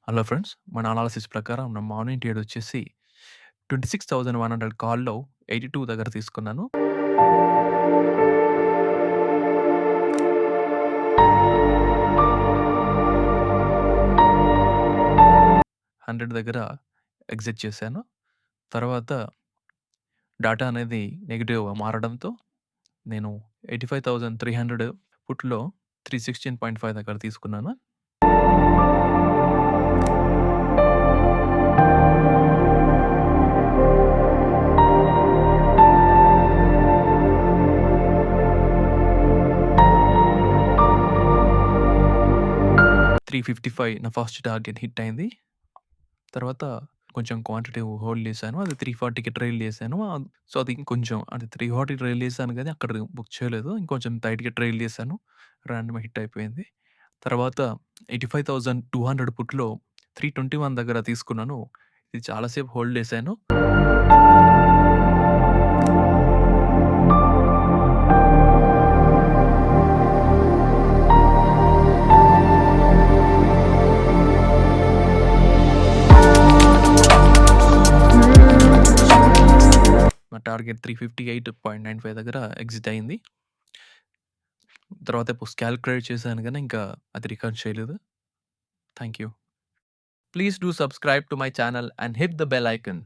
Hello friends. మన analysis ప్రకారం నా మార్నింగ్ ట్రేడ్ వచ్చేసి 26,100 కాల్‌లో 82 దగ్గర తీసుకున్నాను. హండ్రెడ్ దగ్గర ఎగ్జిట్ చేశాను. తర్వాత డాటా అనేది నెగెటివ్‌గా మారడంతో నేను 85,300 పుట్‌లో 316.5 దగ్గర తీసుకున్నాను. $355 నా ఫస్ట్ టార్గెట్ హిట్ అయింది. తర్వాత కొంచెం క్వాంటిటీ హోల్డ్ చేశాను. అది 340కి ట్రైల్ చేశాను. సో, అది ఇంకొంచెం అది 340 ట్రైల్ చేశాను గానీ అక్కడ బుక్ చేయలేదు. ఇంకొంచెం టైట్‌గా ట్రైల్ చేశాను. ర్యాండమ్‌గా హిట్ అయిపోయింది. తర్వాత 85,200 పుట్‌లో 321 దగ్గర తీసుకున్నాను. ఇది చాలా సేపు హోల్డ్ చేశాను. నా టార్గెట్ 358.95 దగ్గర ఎగ్జిట్ అయింది. తర్వాత క్యాలిక్యులేట్ చేశాను గానీ ఇంకా అది రికార్డ్ చేయలేదు. Thank you. Please do subscribe to my channel and hit the bell icon.